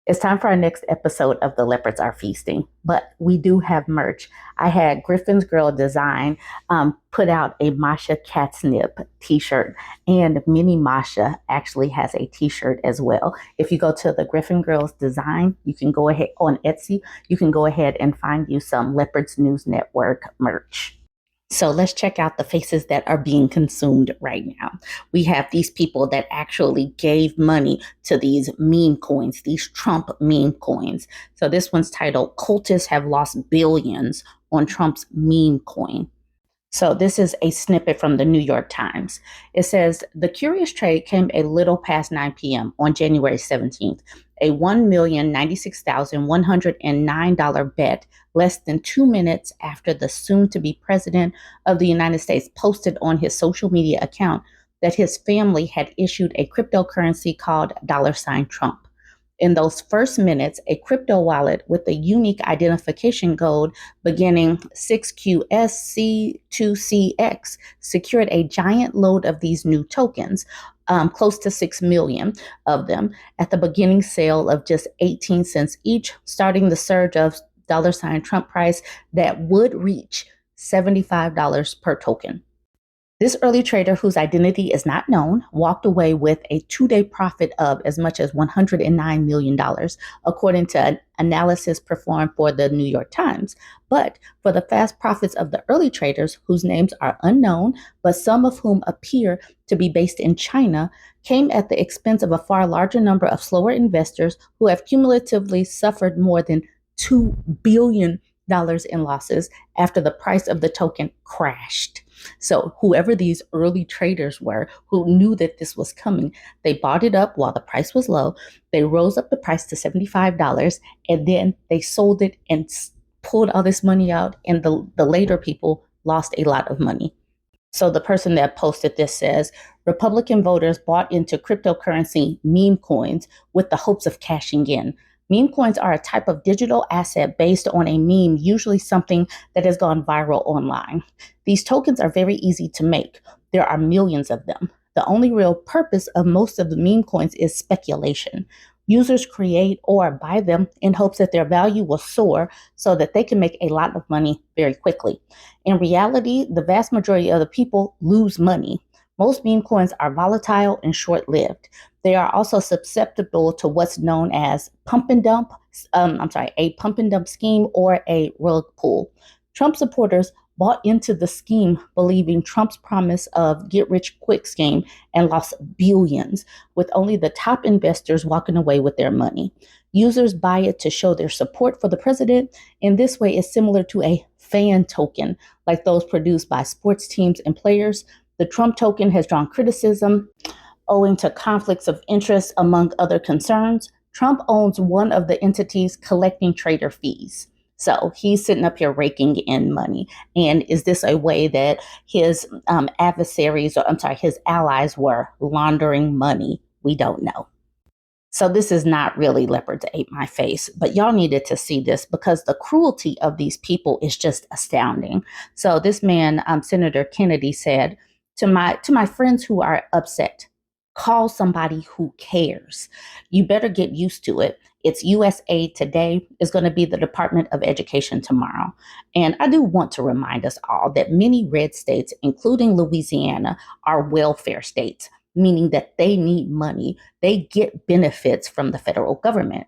It's time for our next episode of The Leopards Are Feasting, but we do have merch. I had Griffin's Girl Design put out a Masha Catnip t-shirt, and Mini Masha actually has a t-shirt as well. If you go to the Griffin Girls Design, you can go ahead on Etsy, you can go ahead and find you some Leopards News Network merch. So let's check out the faces that are being consumed right now. We have these people that actually gave money to these meme coins, these Trump meme coins. So this one's titled Cultists Have Lost Billions on Trump's Meme Coin. So this is a snippet from the New York Times. It says the curious trade came a little past 9 p.m. on January 17th. A $1,096,109 bet less than 2 minutes after the soon-to-be president of the United States posted on his social media account that his family had issued a cryptocurrency called $Trump. In those first minutes, a crypto wallet with a unique identification code beginning 6QSC2CX secured a giant load of these new tokens, close to 6 million of them, at the beginning sale of just 18 cents each, starting the surge of $Trump price that would reach $75 per token. This early trader, whose identity is not known, walked away with a 2-day profit of as much as $109 million, according to an analysis performed for the New York Times. But for the fast profits of the early traders, whose names are unknown, but some of whom appear to be based in China, came at the expense of a far larger number of slower investors who have cumulatively suffered more than $2 billion in losses after the price of the token crashed. So whoever these early traders were who knew that this was coming, they bought it up while the price was low. They rose up the price to $75, and then they sold it and pulled all this money out. And the later people lost a lot of money. So the person that posted this says, Republican voters bought into cryptocurrency meme coins with the hopes of cashing in. Meme coins are a type of digital asset based on a meme, usually something that has gone viral online. These tokens are very easy to make. There are millions of them. The only real purpose of most of the meme coins is speculation. Users create or buy them in hopes that their value will soar so that they can make a lot of money very quickly. In reality, the vast majority of the people lose money. Most meme coins are volatile and short-lived. They are also susceptible to what's known as a pump and dump scheme or a rug pull. Trump supporters bought into the scheme, believing Trump's promise of get-rich-quick scheme, and lost billions, with only the top investors walking away with their money. Users buy it to show their support for the president. In this way, it's similar to a fan token, like those produced by sports teams and players. The Trump token has drawn criticism owing to conflicts of interest, among other concerns. Trump owns one of the entities collecting trader fees. So he's sitting up here raking in money. And is this a way that his his allies were laundering money? We don't know. So this is not really Leopards Ate My Face, but y'all needed to see this because the cruelty of these people is just astounding. So this man, Senator Kennedy, said, to my friends who are upset, call somebody who cares. You better get used to it. It's USAID today is going to be the Department of Education tomorrow. And I do want to remind us all that many red states, including Louisiana, are welfare states, meaning that they need money. They get benefits from the federal government.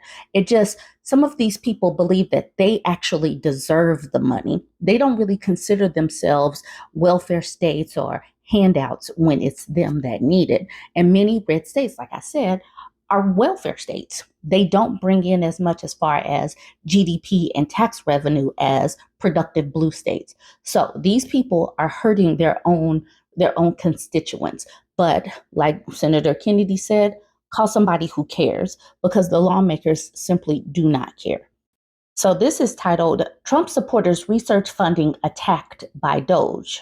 Some of these people believe that they actually deserve the money. They don't really consider themselves welfare states or handouts when it's them that need it. And many red states, like I said, are welfare states. They don't bring in as much as far as GDP and tax revenue as productive blue states. So these people are hurting their own constituents. But like Senator Kennedy said, call somebody who cares, because the lawmakers simply do not care. So this is titled, Trump Supporters Research Funding Attacked by Doge.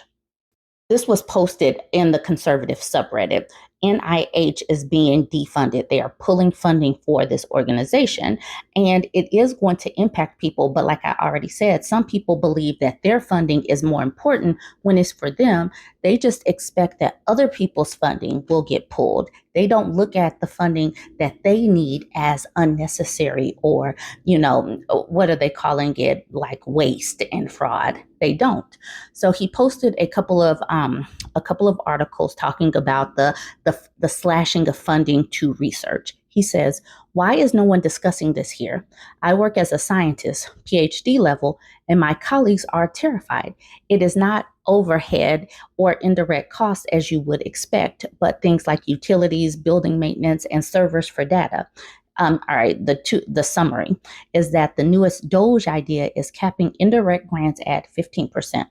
This was posted in the conservative subreddit. NIH is being defunded. They are pulling funding for this organization, and it is going to impact people. But like I already said, some people believe that their funding is more important when it's for them. They just expect that other people's funding will get pulled. They don't look at the funding that they need as unnecessary or, what are they calling it? Like waste and fraud. They don't. So he posted a couple of articles talking about the slashing of funding to research. He says, why is no one discussing this here? I work as a scientist, PhD level, and my colleagues are terrified. It is not overhead or indirect costs as you would expect, but things like utilities, building maintenance, and servers for data. All right, the summary is that the newest Doge idea is capping indirect grants at 15%.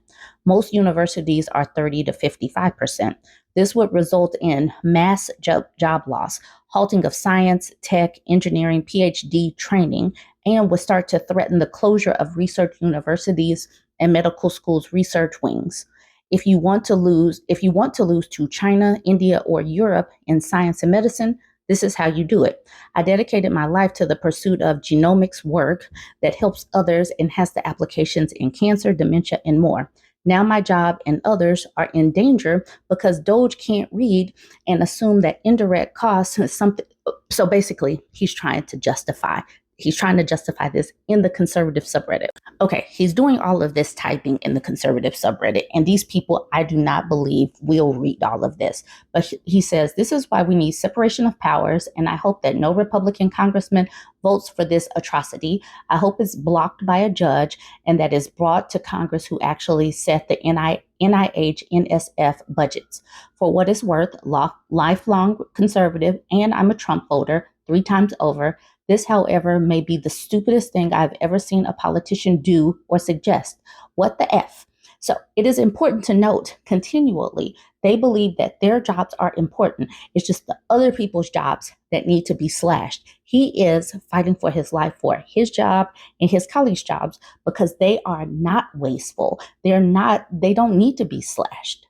Most universities are 30 to 55%. This would result in mass job loss, halting of science, tech, engineering, PhD training, and would start to threaten the closure of research universities and medical schools' research wings. If you want to lose to China, India, or Europe in science and medicine, this is how you do it. I dedicated my life to the pursuit of genomics work that helps others and has the applications in cancer, dementia, and more. Now my job and others are in danger because Doge can't read and assume that indirect costs is something. So basically, he's trying to justify this in the conservative subreddit. Okay, he's doing all of this typing in the conservative subreddit, and these people I do not believe will read all of this. But he says this is why we need separation of powers, and I hope that no Republican congressman votes for this atrocity. I hope it's blocked by a judge and that is brought to Congress who actually set the NIH, NSF budgets. For what it's worth, lifelong conservative, and I'm a Trump voter 3 times over. This, however, may be the stupidest thing I've ever seen a politician do or suggest. What the F? So it is important to note continually, they believe that their jobs are important. It's just the other people's jobs that need to be slashed. He is fighting for his life for his job and his colleagues' jobs because they are not wasteful. They don't need to be slashed.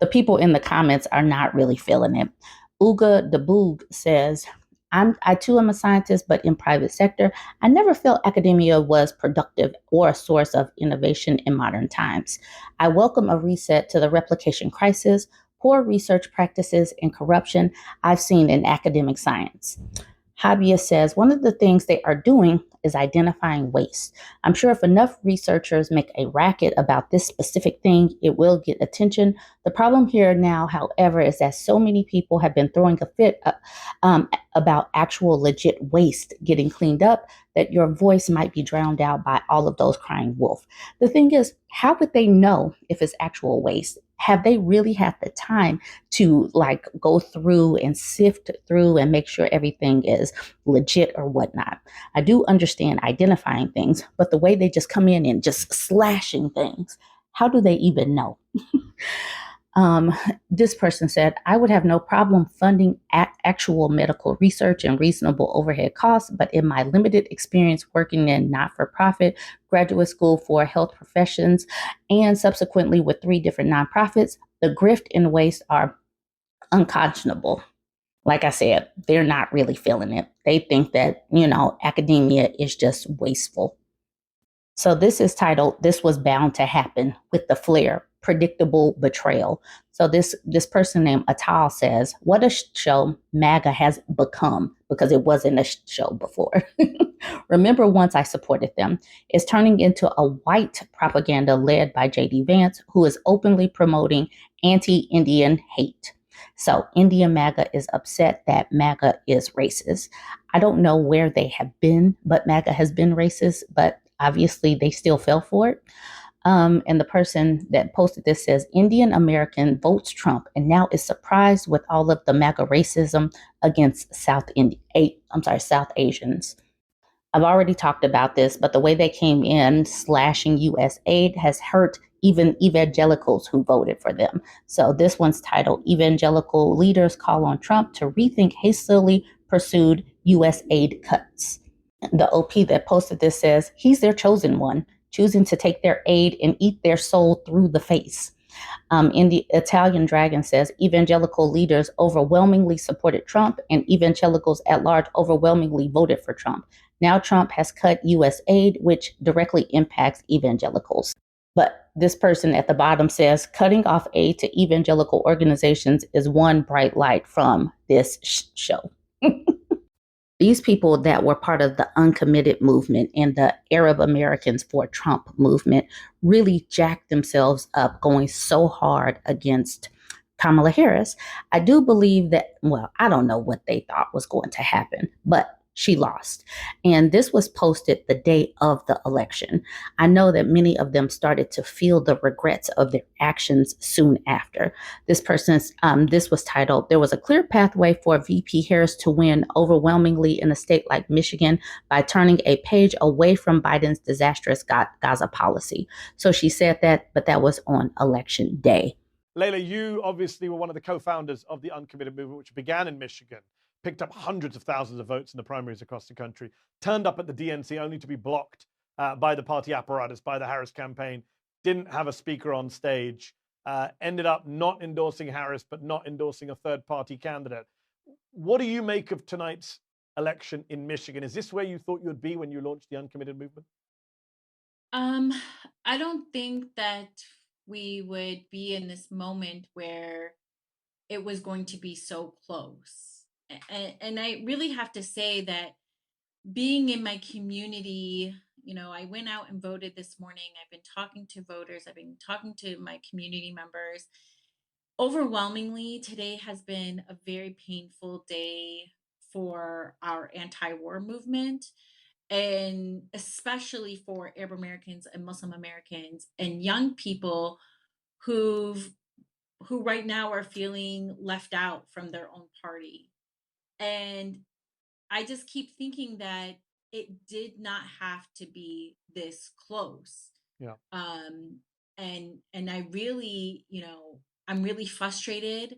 The people in the comments are not really feeling it. Uga Deboog says, I too am a scientist, but in private sector, I never felt academia was productive or a source of innovation in modern times. I welcome a reset to the replication crisis, poor research practices, and corruption I've seen in academic science. Hobbyist says one of the things they are doing is identifying waste. I'm sure if enough researchers make a racket about this specific thing, it will get attention. The problem here now, however, is that so many people have been throwing a fit about actual legit waste getting cleaned up that your voice might be drowned out by all of those crying wolf. The thing is, how would they know if it's actual waste? Have they really had the time to go through and sift through and make sure everything is legit or whatnot? I do understand identifying things, but the way they just come in and just slashing things, how do they even know? This person said, I would have no problem funding actual medical research and reasonable overhead costs, but in my limited experience working in not-for-profit graduate school for health professions and subsequently with 3 different nonprofits, the grift and waste are unconscionable. Like I said, they're not really feeling it. They think that, academia is just wasteful. So this is titled, This Was Bound to Happen with the Flair, Predictable Betrayal. So this person named Atal says, what a show MAGA has become, because it wasn't a show before. Remember once I supported them. It's turning into a white propaganda led by J.D. Vance, who is openly promoting anti-Indian hate. So Indian MAGA is upset that MAGA is racist. I don't know where they have been, but MAGA has been racist, but obviously they still fell for it. And the person that posted this says, Indian American votes Trump and now is surprised with all of the MAGA racism against South Asians. I've already talked about this, but the way they came in slashing U.S. aid has hurt even evangelicals who voted for them. So this one's titled, Evangelical Leaders Call on Trump to Rethink Hastily Pursued U.S. Aid Cuts. The OP that posted this says, he's their chosen one, choosing to take their aid and eat their soul through the face. In the Italian Dragon says, evangelical leaders overwhelmingly supported Trump and evangelicals at large overwhelmingly voted for Trump. Now Trump has cut U.S. aid, which directly impacts evangelicals. But this person at the bottom says cutting off aid to evangelical organizations is one bright light from this show. These people that were part of the uncommitted movement and the Arab Americans for Trump movement really jacked themselves up going so hard against Kamala Harris. I do believe that, well, I don't know what they thought was going to happen, but she lost. And this was posted the day of the election. I know that many of them started to feel the regrets of their actions soon after. This was titled, "There was a clear pathway for VP Harris to win overwhelmingly in a state like Michigan by turning a page away from Biden's disastrous Gaza policy." So she said that, but that was on election day. Layla, you obviously were one of the co-founders of the uncommitted movement, which began in Michigan, picked up hundreds of thousands of votes in the primaries across the country, turned up at the DNC only to be blocked by the party apparatus, by the Harris campaign, didn't have a speaker on stage, ended up not endorsing Harris, but not endorsing a third-party candidate. What do you make of tonight's election in Michigan? Is this where you thought you would be when you launched the uncommitted movement? I don't think that we would be in this moment where it was going to be so close. And I really have to say that being in my community, I went out and voted this morning. I've been talking to voters, I've been talking to my community members. Overwhelmingly, today has been a very painful day for our anti-war movement, and especially for Arab Americans and Muslim Americans and young people who've who right now are feeling left out from their own party. And I just keep thinking that it did not have to be this close. Yeah. And I really, I'm really frustrated.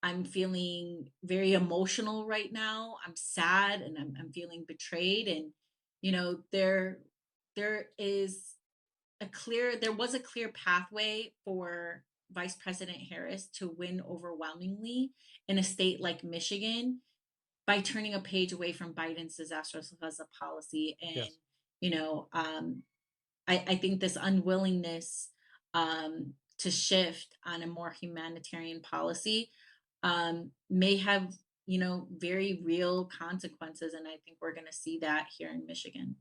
I'm feeling very emotional right now. I'm sad and I'm feeling betrayed. And, there is there was a clear pathway for Vice President Harris to win overwhelmingly in a state like Michigan by turning a page away from Biden's disastrous Gaza policy. And, Yes. I think this unwillingness to shift on a more humanitarian policy may have, very real consequences. And I think we're going to see that here in Michigan.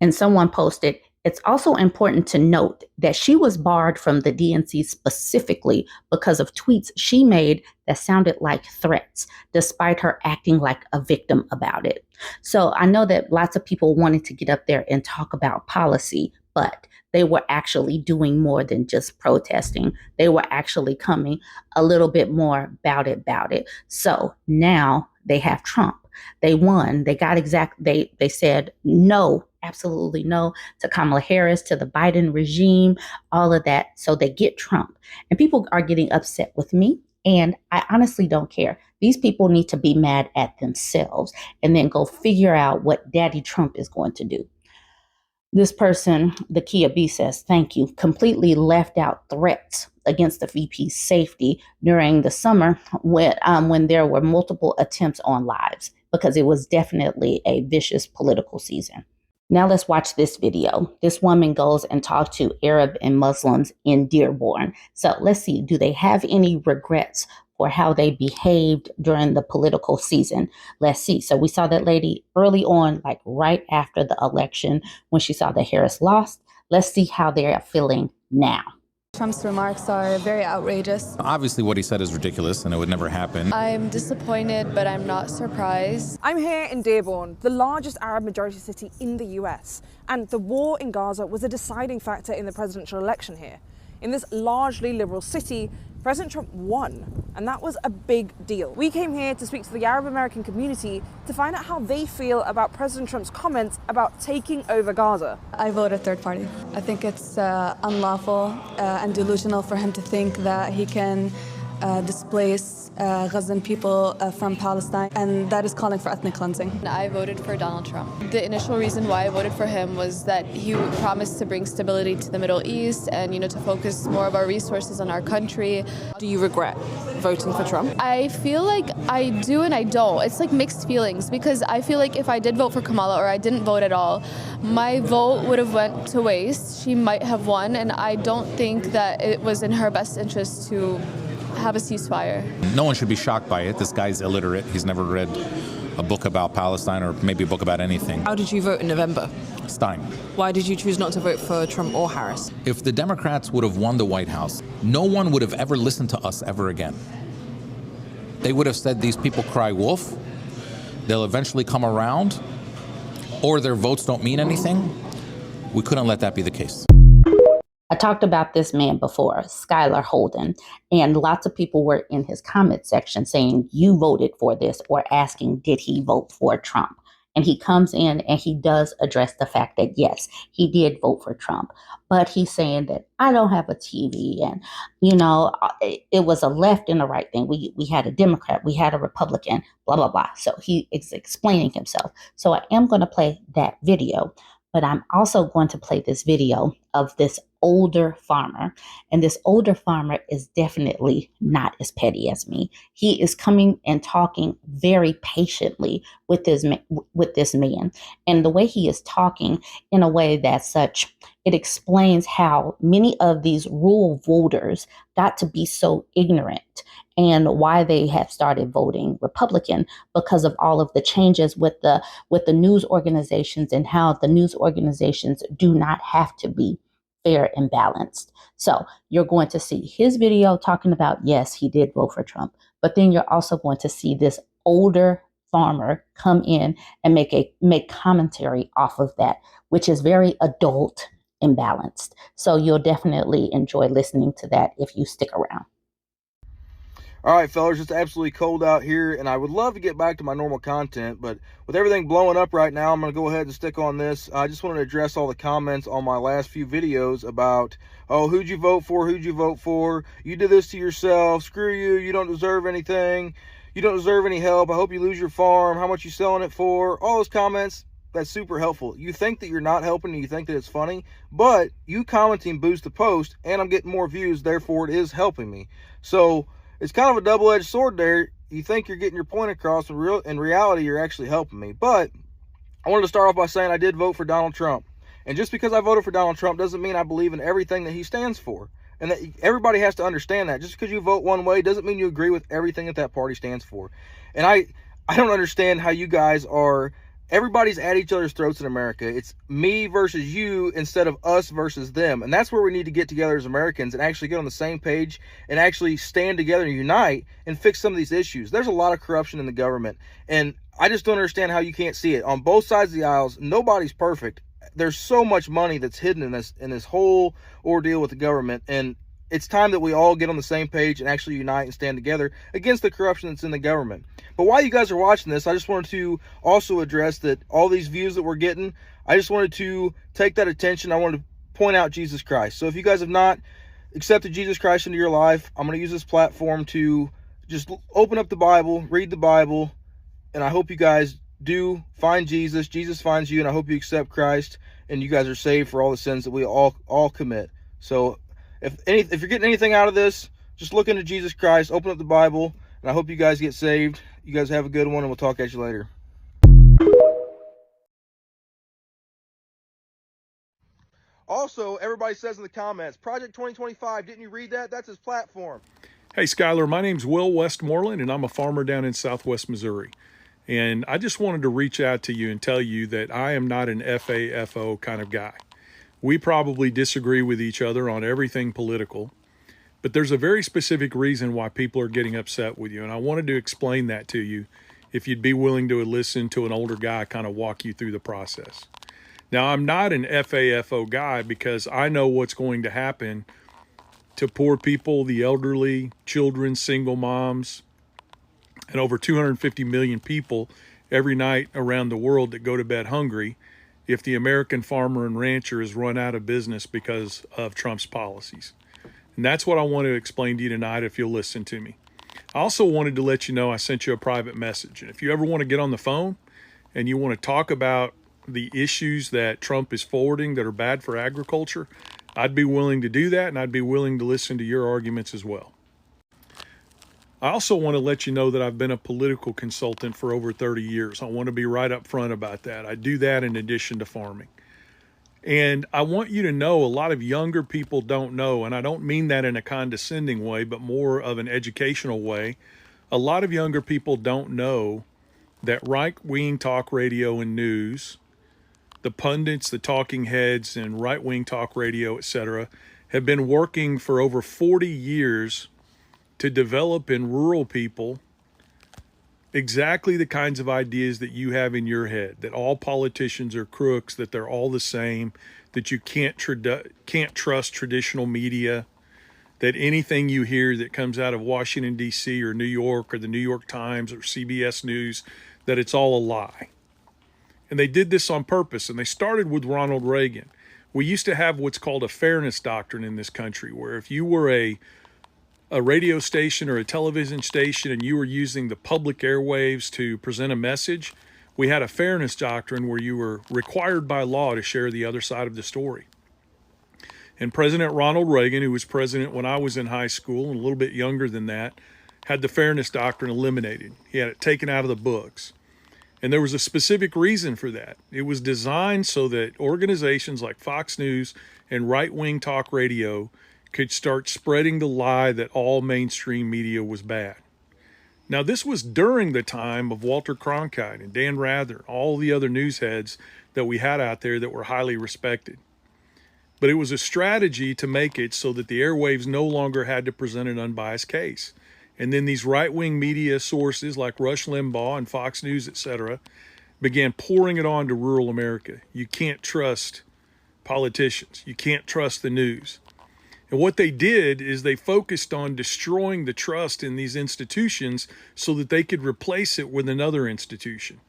And someone posted, "It's also important to note that she was barred from the DNC specifically because of tweets she made that sounded like threats, despite her acting like a victim about it." So I know that lots of people wanted to get up there and talk about policy, but they were actually doing more than just protesting. They were actually coming a little bit more about it. So now they have Trump. They won. They got they said no, absolutely no to Kamala Harris, to the Biden regime, all of that. So they get Trump. And people are getting upset with me. And I honestly don't care. These people need to be mad at themselves and then go figure out what Daddy Trump is going to do. This person, the Kia B, says, "Thank you. Completely left out threats against the VP's safety during the summer when there were multiple attempts on lives, because it was definitely a vicious political season." Now let's watch this video. This woman goes and talks to Arab and Muslims in Dearborn. So let's see, do they have any regrets for how they behaved during the political season? Let's see. So we saw that lady early on, like right after the election, when she saw that Harris lost. Let's see how they are feeling now. Trump's remarks are very outrageous. Obviously, what he said is ridiculous and it would never happen. I'm disappointed, but I'm not surprised. I'm here in Dearborn, the largest Arab majority city in the US, and the war in Gaza was a deciding factor in the presidential election here. In this largely liberal city, President Trump won, and that was a big deal. We came here to speak to the Arab American community to find out how they feel about President Trump's comments about taking over Gaza. I voted third party. I think it's unlawful and delusional for him to think that he can displace Gazan people from Palestine, and that is calling for ethnic cleansing. I voted for Donald Trump. The initial reason why I voted for him was that he promised to bring stability to the Middle East and, to focus more of our resources on our country. Do you regret voting for Trump? I feel like I do and I don't. It's like mixed feelings, because I feel like if I did vote for Kamala or I didn't vote at all, my vote would have went to waste. She might have won, and I don't think that it was in her best interest to have a ceasefire. No one should be shocked by it. This guy's illiterate. He's never read a book about Palestine or maybe a book about anything. How did you vote in November? Stein. Why did you choose not to vote for Trump or Harris? If the Democrats would have won the White House, no one would have ever listened to us ever again. They would have said these people cry wolf, they'll eventually come around, or their votes don't mean anything. We couldn't let that be the case. I talked about this man before, Skylar Holden, and lots of people were in his comment section saying, you voted for this, or asking, did he vote for Trump? And he comes in and he does address the fact that, yes, he did vote for Trump, but he's saying that I don't have a TV, and, it was a left and a right thing. We had a Democrat, we had a Republican, blah, blah, blah. So he is explaining himself. So I am going to play that video, but I'm also going to play this video of this older farmer. And this older farmer is definitely not as petty as me. He is coming and talking very patiently with this man. And the way he is talking in a way that's such, it explains how many of these rural voters got to be so ignorant and why they have started voting Republican because of all of the changes with the news organizations and how the news organizations do not have to be fair and balanced. So you're going to see his video talking about, yes, he did vote for Trump, but then you're also going to see this older farmer come in and make commentary off of that, which is very adult and balanced. So you'll definitely enjoy listening to that if you stick around. All right, fellas, it's absolutely cold out here, and I would love to get back to my normal content, but with everything blowing up right now, I'm going to go ahead and stick on this. I just wanted to address all the comments on my last few videos about, oh, who'd you vote for? Who'd you vote for? You did this to yourself. Screw you. You don't deserve anything. You don't deserve any help. I hope you lose your farm. How much you selling it for? All those comments, that's super helpful. You think that you're not helping and you think that it's funny, but you commenting boosts the post, and I'm getting more views, therefore it is helping me. So it's kind of a double-edged sword there. You think you're getting your point across, in reality, you're actually helping me. But I wanted to start off by saying I did vote for Donald Trump. And just because I voted for Donald Trump doesn't mean I believe in everything that he stands for. And that everybody has to understand that. Just because you vote one way doesn't mean you agree with everything that party stands for. And I don't understand how you guys are... Everybody's at each other's throats in America. It's me versus you instead of us versus them. And that's where we need to get together as Americans and actually get on the same page and actually stand together and unite and fix some of these issues. There's a lot of corruption in the government, and I just don't understand how you can't see it. On both sides of the aisles, nobody's perfect. There's so much money that's hidden in this whole ordeal with the government, and it's time that we all get on the same page and actually unite and stand together against the corruption that's in the government. But while you guys are watching this, I just wanted to also address that all these views that we're getting, I just wanted to take that attention. I wanted to point out Jesus Christ. So if you guys have not accepted Jesus Christ into your life, I'm going to use this platform to just open up the Bible, read the Bible, and I hope you guys do find Jesus. Jesus finds you, and I hope you accept Christ, and you guys are saved for all the sins that we all commit. So if you're getting anything out of this, just look into Jesus Christ, open up the Bible, and I hope you guys get saved. You guys have a good one, and we'll talk at you later. Also, everybody says in the comments, Project 2025, didn't you read that? That's his platform. Hey, Skylar, my name's Will Westmoreland, and I'm a farmer down in Southwest Missouri. And I just wanted to reach out to you and tell you that I am not an FAFO kind of guy. We probably disagree with each other on everything political, but there's a very specific reason why people are getting upset with you. And I wanted to explain that to you if you'd be willing to listen to an older guy kind of walk you through the process. Now, I'm not an FAFO guy because I know what's going to happen to poor people, the elderly, children, single moms, and over 250 million people every night around the world that go to bed hungry if the American farmer and rancher is run out of business because of Trump's policies. And that's what I want to explain to you tonight if you'll listen to me. I also wanted to let you know I sent you a private message. And if you ever want to get on the phone and you want to talk about the issues that Trump is forwarding that are bad for agriculture, I'd be willing to do that, and I'd be willing to listen to your arguments as well. I also want to let you know that I've been a political consultant for over 30 years. I want to be right up front about that. I do that in addition to farming. And I want you to know a lot of younger people don't know, and I don't mean that in a condescending way, but more of an educational way. A lot of younger people don't know that right-wing talk radio and news, the pundits, the talking heads, and right-wing talk radio, etc., have been working for over 40 years to develop in rural people exactly the kinds of ideas that you have in your head, that all politicians are crooks, that they're all the same, that you can't trust traditional media, that anything you hear that comes out of Washington, D.C. or New York or the New York Times or CBS News, that it's all a lie. And they did this on purpose, and they started with Ronald Reagan. We used to have what's called a fairness doctrine in this country, where if you were a radio station or a television station and you were using the public airwaves to present a message, we had a fairness doctrine where you were required by law to share the other side of the story. And President Ronald Reagan, who was president when I was in high school and a little bit younger than that, had the fairness doctrine eliminated. He had it taken out of the books. And there was a specific reason for that. It was designed so that organizations like Fox News and right-wing talk radio could start spreading the lie that all mainstream media was bad. Now, this was during the time of Walter Cronkite and Dan Rather, all the other news heads that we had out there that were highly respected. But it was a strategy to make it so that the airwaves no longer had to present an unbiased case. And then these right-wing media sources like Rush Limbaugh and Fox News, etc., began pouring it on to rural America. You can't trust politicians. You can't trust the news. And what they did is they focused on destroying the trust in these institutions so that they could replace it with another institution.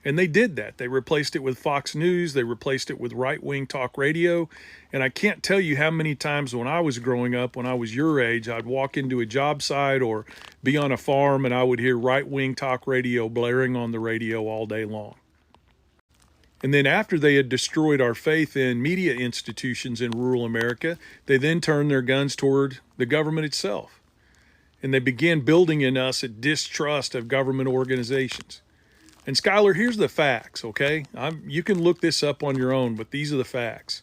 And they did that. They replaced it with Fox News. They replaced it with right-wing talk radio. And I can't tell you how many times when I was growing up, when I was your age, I'd walk into a job site or be on a farm and I would hear right-wing talk radio blaring on the radio all day long. And then after they had destroyed our faith in media institutions in rural America, they then turned their guns toward the government itself. And they began building in us a distrust of government organizations. And Skylar, here's the facts, okay? You can look this up on your own, but these are the facts.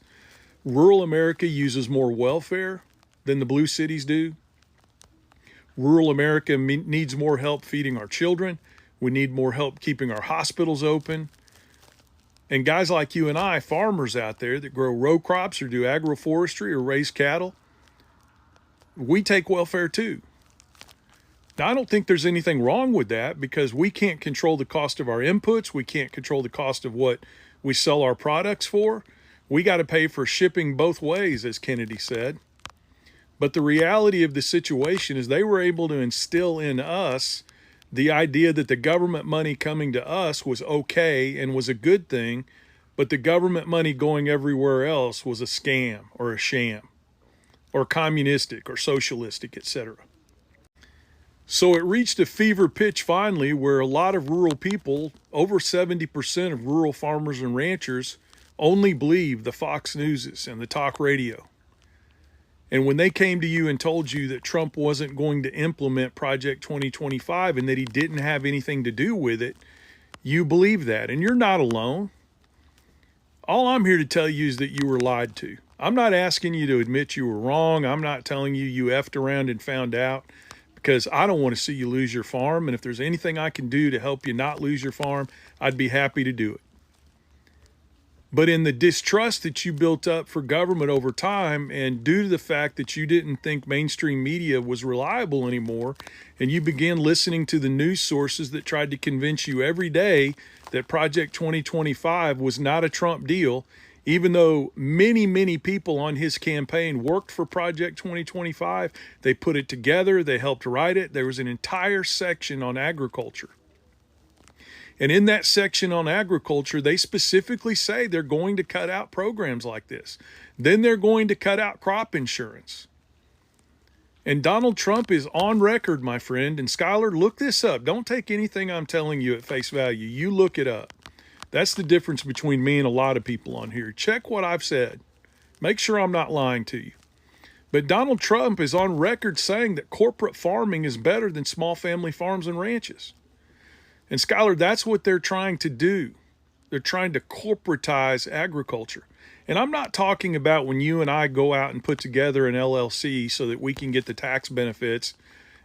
Rural America uses more welfare than the blue cities do. Rural America needs more help feeding our children. We need more help keeping our hospitals open. And guys like you and I, farmers out there that grow row crops or do agroforestry or raise cattle, we take welfare too. Now, I don't think there's anything wrong with that because we can't control the cost of our inputs. We can't control the cost of what we sell our products for. We got to pay for shipping both ways, as Kennedy said. But the reality of the situation is they were able to instill in us the idea that the government money coming to us was okay and was a good thing, but the government money going everywhere else was a scam or a sham or communistic or socialistic, etc. So it reached a fever pitch finally where a lot of rural people, over 70% of rural farmers and ranchers, only believe the Fox Newses and the talk radio. And when they came to you and told you that Trump wasn't going to implement Project 2025 and that he didn't have anything to do with it, you believe that. And you're not alone. All I'm here to tell you is that you were lied to. I'm not asking you to admit you were wrong. I'm not telling you effed around and found out, because I don't want to see you lose your farm. And if there's anything I can do to help you not lose your farm, I'd be happy to do it. But in the distrust that you built up for government over time, and due to the fact that you didn't think mainstream media was reliable anymore, and you began listening to the news sources that tried to convince you every day that Project 2025 was not a Trump deal, even though many, many people on his campaign worked for Project 2025, they put it together, they helped write it. There was an entire section on agriculture. And in that section on agriculture, they specifically say they're going to cut out programs like this. Then they're going to cut out crop insurance. And Donald Trump is on record, my friend. And Skylar, look this up. Don't take anything I'm telling you at face value. You look it up. That's the difference between me and a lot of people on here. Check what I've said. Make sure I'm not lying to you. But Donald Trump is on record saying that corporate farming is better than small family farms and ranches. And Skylar, that's what they're trying to do. They're trying to corporatize agriculture. And I'm not talking about when you and I go out and put together an LLC so that we can get the tax benefits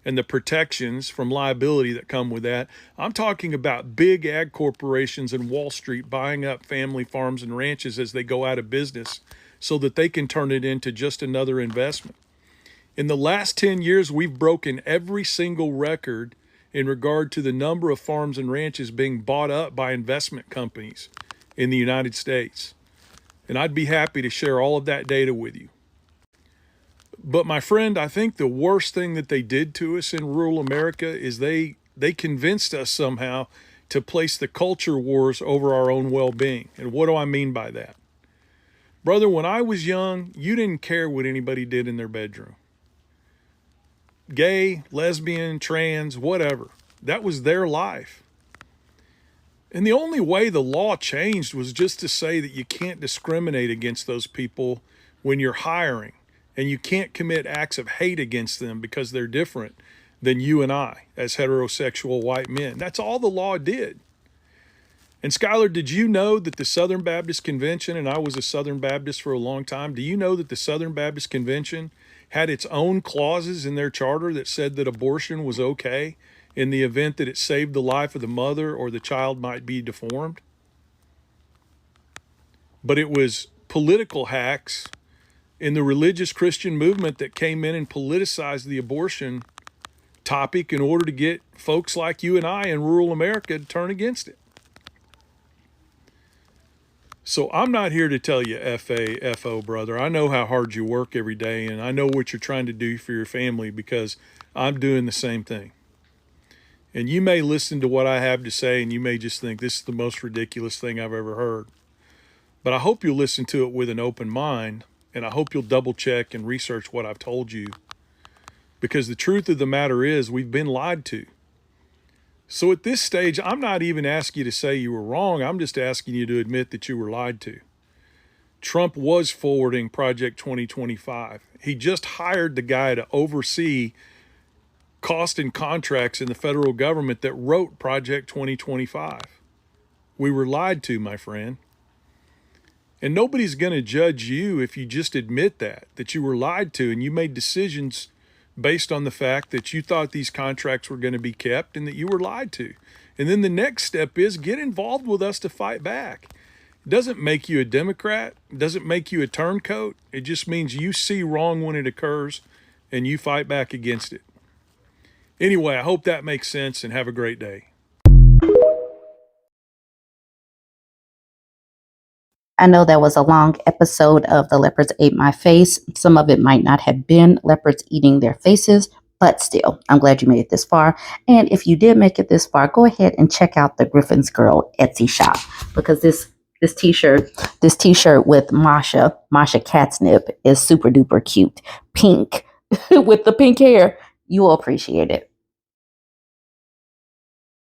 and the protections from liability that come with that. I'm talking about big ag corporations in Wall Street buying up family farms and ranches as they go out of business so that they can turn it into just another investment. In the last 10 years, we've broken every single record in regard to the number of farms and ranches being bought up by investment companies in the United States. And I'd be happy to share all of that data with you. But my friend, I think the worst thing that they did to us in rural America is they convinced us somehow to place the culture wars over our own well-being. And what do I mean by that? Brother, when I was young, you didn't care what anybody did in their bedroom. Gay, lesbian, trans, whatever. That was their life. And the only way the law changed was just to say that you can't discriminate against those people when you're hiring, and you can't commit acts of hate against them because they're different than you and I as heterosexual white men. That's all the law did. And Skylar, did you know that the Southern Baptist Convention, and I was a Southern Baptist for a long time, do you know that the Southern Baptist Convention had its own clauses in their charter that said that abortion was okay in the event that it saved the life of the mother or the child might be deformed? But it was political hacks in the religious Christian movement that came in and politicized the abortion topic in order to get folks like you and I in rural America to turn against it. So I'm not here to tell you FO, brother. I know how hard you work every day, and I know what you're trying to do for your family because I'm doing the same thing. And you may listen to what I have to say, and you may just think this is the most ridiculous thing I've ever heard. But I hope you'll listen to it with an open mind, and I hope you'll double check and research what I've told you. Because the truth of the matter is we've been lied to. So at this stage, I'm not even asking you to say you were wrong. I'm just asking you to admit that you were lied to. Trump was forwarding Project 2025. He just hired the guy to oversee cost and contracts in the federal government that wrote Project 2025. We were lied to, my friend. And nobody's going to judge you if you just admit that you were lied to and you made decisions based on the fact that you thought these contracts were going to be kept and that you were lied to. And then the next step is get involved with us to fight back. It doesn't make you a Democrat. It doesn't make you a turncoat. It just means you see wrong when it occurs and you fight back against it. Anyway, I hope that makes sense, and have a great day. I know that was a long episode of The Leopards Ate My Face. Some of it might not have been leopards eating their faces, but still, I'm glad you made it this far. And if you did make it this far, go ahead and check out the Griffin's Girl Etsy shop, because this t-shirt with Masha Catnip is super duper cute. Pink with the pink hair. You will appreciate it.